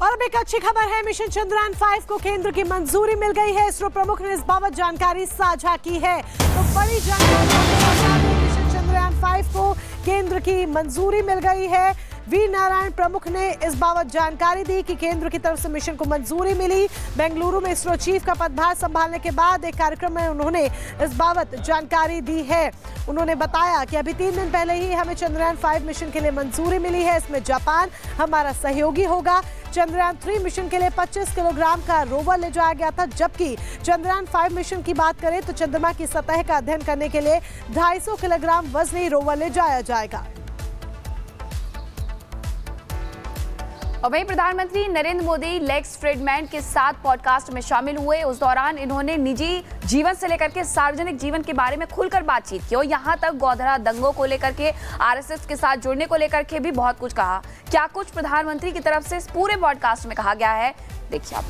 और अब एक अच्छी खबर है, मिशन चंद्रयान 5 को केंद्र की मंजूरी मिल गई है। इसरो प्रमुख ने इस बाबत जानकारी साझा की है। तो बड़ी जानकारी, मिशन चंद्रयान 5 को केंद्र की मंजूरी मिल गई है। वी नारायण प्रमुख ने इस बाबत जानकारी दी कि केंद्र की तरफ से मिशन को मंजूरी मिली। बेंगलुरु में इसरो चीफ का पदभार संभालने के बाद एक कार्यक्रम में उन्होंने इस बाबत जानकारी दी है। उन्होंने बताया कि अभी 3 दिन पहले ही हमें चंद्रयान 5 मिशन के लिए मंजूरी मिली है। इसमें जापान हमारा सहयोगी होगा। चंद्रयान 3 मिशन के लिए 25 किलोग्राम का रोवर ले जाया गया था, जबकि चंद्रयान 5 मिशन की बात करें तो चंद्रमा की सतह का अध्ययन करने के लिए 250 किलोग्राम वजनी रोवर ले जाया जाएगा। और वहीं प्रधानमंत्री नरेंद्र मोदी लेक्स फ्रीडमैन के साथ पॉडकास्ट में शामिल हुए। उस दौरान इन्होंने निजी जीवन से लेकर के सार्वजनिक जीवन के बारे में खुलकर बातचीत की और यहाँ तक गोधरा दंगों को लेकर के, आरएसएस के साथ जुड़ने को लेकर के भी बहुत कुछ कहा। क्या कुछ प्रधानमंत्री की तरफ से इस पूरे पॉडकास्ट में कहा गया है, देखिए आप।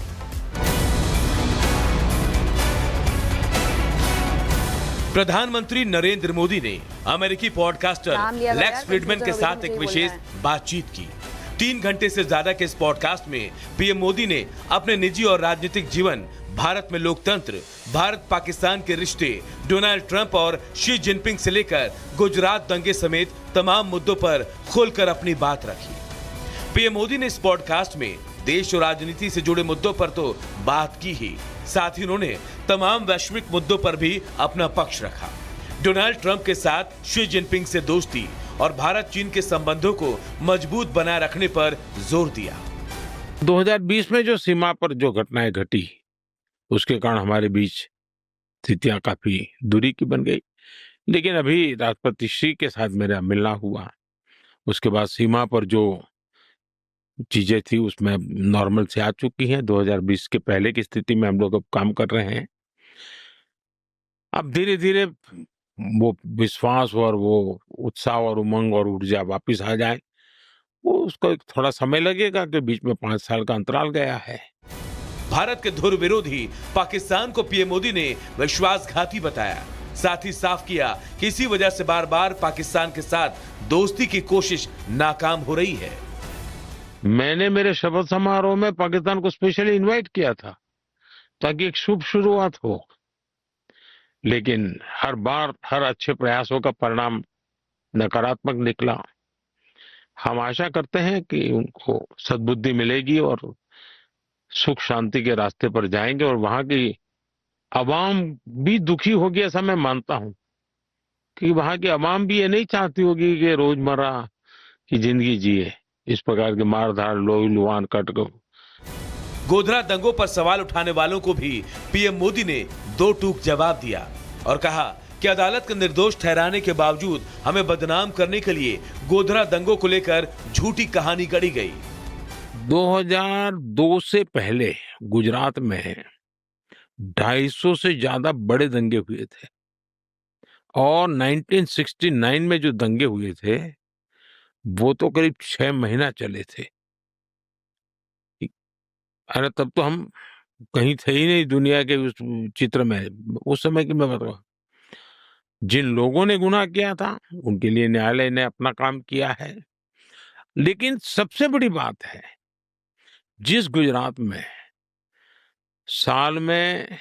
प्रधानमंत्री नरेंद्र मोदी ने अमेरिकी पॉडकास्टर लेक्स फ्रीडमैन के साथ एक विशेष बातचीत की। 3 घंटे से ज्यादा के इस पॉडकास्ट में पीएम मोदी ने अपने निजी और राजनीतिक जीवन, भारत में लोकतंत्र, भारत पाकिस्तान के रिश्ते, डोनाल्ड ट्रंप और शी जिनपिंग से लेकर गुजरात दंगे समेत तमाम मुद्दों पर खुलकर अपनी बात रखी। पीएम मोदी ने इस पॉडकास्ट में देश और राजनीति से जुड़े मुद्दों पर तो बात की ही, साथ ही उन्होंने तमाम वैश्विक मुद्दों पर भी अपना पक्ष रखा। डोनाल्ड ट्रंप के साथ शी जिनपिंग से दोस्ती और भारत चीन के संबंधों को मजबूत बनाए रखने पर जोर दिया। 2020 में जो सीमा पर जो घटनाएं घटी, उसके कारण हमारे बीच स्थितियां काफी दूरी की बन गई। लेकिन अभी राष्ट्रपति श्री के साथ मेरा मिलना हुआ, उसके बाद सीमा पर जो चीजें थी उसमें नॉर्मल से आ चुकी हैं। 2020 के पहले की स्थिति में हम लोग अब काम कर रहे हैं। अब धीरे धीरे वो विश्वास और वो उत्साह और उमंग और ऊर्जा वापस आ जाए, वो उसको एक थोड़ा समय लगेगा कि बीच में 5 साल का अंतराल गया है। भारत के धुर विरोधी पाकिस्तान को पीएम मोदी ने विश्वासघाती बताया। साथ ही साफ किया कि इसी वजह से बार बार पाकिस्तान के साथ दोस्ती की कोशिश नाकाम हो रही है। मैंने मेरे शपथ समारोह में पाकिस्तान को स्पेशली इनवाइट किया था ताकि एक शुभ शुरुआत हो, लेकिन हर बार हर अच्छे प्रयासों का परिणाम नकारात्मक निकला। हम आशा करते हैं कि उनको सद्बुद्धि मिलेगी और सुख शांति के रास्ते पर जाएंगे और वहां की आवाम भी दुखी होगी, ऐसा मैं मानता हूं कि वहां की आवाम भी ये नहीं चाहती होगी कि रोजमर्रा की जिंदगी जिए इस प्रकार के मारधाड़, लोही लुहान, कटको। गोधरा दंगों पर सवाल उठाने वालों को भी पीएम मोदी ने 2 टूक जवाब दिया और कहा कि अदालत का निर्दोष ठहराने के बावजूद हमें बदनाम करने के लिए गोधरा दंगों को लेकर झूठी कहानी गढ़ी गई। 2002 से पहले गुजरात में 250 से ज्यादा बड़े दंगे हुए थे और 1969 में जो दंगे हुए थे वो तो करीब 6 महीना चले थे। अरे तब तो हम कहीं थे ही नहीं दुनिया के उस चित्र में। उस समय की मैं बताऊं, जिन लोगों ने गुनाह किया था उनके लिए न्यायालय ने अपना काम किया है। लेकिन सबसे बड़ी बात है, जिस गुजरात में साल में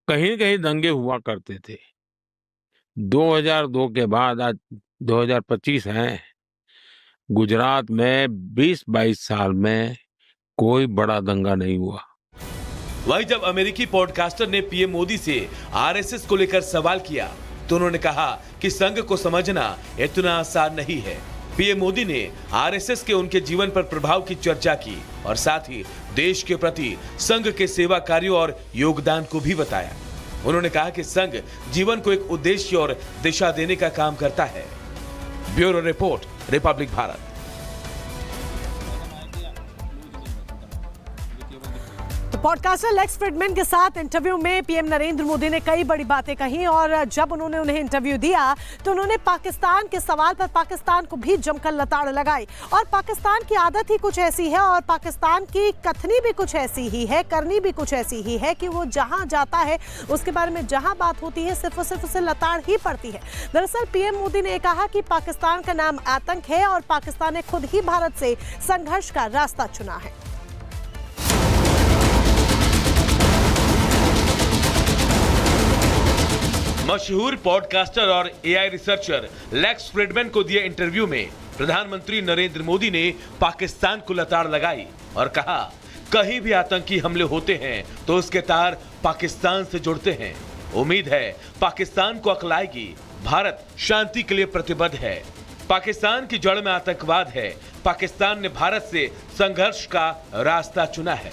कहीं कहीं दंगे हुआ करते थे, 2002 के बाद आज 2025 है, गुजरात में 20-22 साल में कोई बड़ा दंगा नहीं हुआ। वहीं जब अमेरिकी पॉडकास्टर ने पीएम मोदी से आरएसएस को लेकर सवाल किया तो उन्होंने कहा कि संघ को समझना इतना आसान नहीं है। पीएम मोदी ने आरएसएस के उनके जीवन पर प्रभाव की चर्चा की और साथ ही देश के प्रति संघ के सेवा कार्यों और योगदान को भी बताया। उन्होंने कहा कि संघ जीवन को एक उद्देश्य और दिशा देने का काम करता है। Bureau report, Republic Bharat. तो पॉडकास्टर लेक्स फ्रिडमैन के साथ इंटरव्यू में पीएम नरेंद्र मोदी ने कई बड़ी बातें कही और जब उन्होंने उन्हें इंटरव्यू दिया तो उन्होंने पाकिस्तान के सवाल पर पाकिस्तान को भी जमकर लताड़ लगाई। और पाकिस्तान की आदत ही कुछ ऐसी है और पाकिस्तान की कथनी भी कुछ ऐसी ही है, करनी भी कुछ ऐसी ही है कि वो जहां जाता है उसके बारे में जहां बात होती है सिर्फ और सिर्फ उसे लताड़ ही पड़ती है। दरअसल पीएम मोदी ने कहा कि पाकिस्तान का नाम आतंक है और पाकिस्तान ने खुद ही भारत से संघर्ष का रास्ता चुना है। मशहूर पॉडकास्टर और एआई रिसर्चर लेक्स फ्रिडमैन को दिए इंटरव्यू में प्रधानमंत्री नरेंद्र मोदी ने पाकिस्तान को लताड़ लगाई और कहा, कहीं भी आतंकी हमले होते हैं तो उसके तार पाकिस्तान से जुड़ते हैं। उम्मीद है पाकिस्तान को अक्ल आएगी। भारत शांति के लिए प्रतिबद्ध है। पाकिस्तान की जड़ में आतंकवाद है। पाकिस्तान ने भारत से संघर्ष का रास्ता चुना है।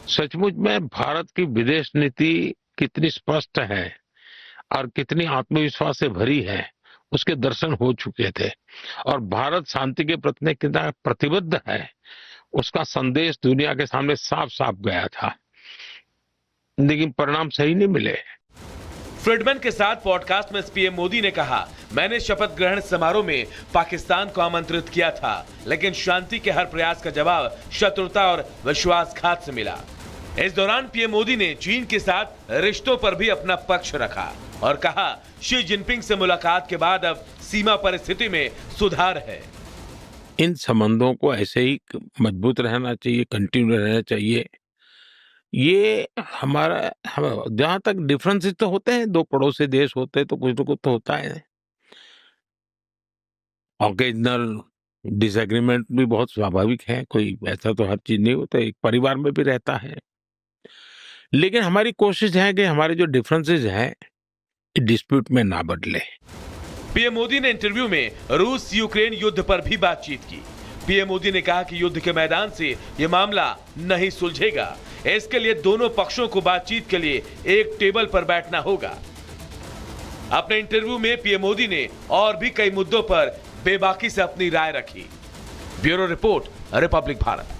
सचमुच में भारत की विदेश नीति कितनी स्पष्ट है और कितनी आत्मविश्वास से भरी है उसके दर्शन हो चुके थे और भारत शांति के प्रति कितना प्रतिबद्ध है उसका संदेश दुनिया के सामने साफ साफ गया था, लेकिन परिणाम सही नहीं मिले। फ्रिडमैन के साथ पॉडकास्ट में पीएम मोदी ने कहा, मैंने शपथ ग्रहण समारोह में पाकिस्तान को आमंत्रित किया था, लेकिन शांति के हर प्रयास का जवाब शत्रुता और विश्वासघात से मिला। इस दौरान पीएम मोदी ने चीन के साथ रिश्तों पर भी अपना पक्ष रखा और कहा, शी जिनपिंग से मुलाकात के बाद अब सीमा पर स्थिति में सुधार है। इन संबंधों को ऐसे ही मजबूत रहना चाहिए, कंटिन्यू रहना चाहिए। ये हमारा जहां तक डिफरेंसेस तो होते हैं, दो पड़ोसी देश होते हैं तो कुछ ना कुछ तो होता है। ऑकेजनल डिसएग्रीमेंट भी बहुत स्वाभाविक है, कोई ऐसा तो हर चीज नहीं होता, एक परिवार में भी रहता है। लेकिन हमारी कोशिश है कि हमारे जो डिफरेंसेस हैं डिस्प्यूट में ना बदले। पीएम मोदी ने इंटरव्यू में रूस यूक्रेन युद्ध पर भी बातचीत की। पीएम मोदी ने कहा कि युद्ध के मैदान से यह मामला नहीं सुलझेगा। इसके लिए दोनों पक्षों को बातचीत के लिए एक टेबल पर बैठना होगा। अपने इंटरव्यू में पीएम मोदी ने और भी कई मुद्दों पर बेबाकी से अपनी राय रखी। Bureau report, Republic Bharat.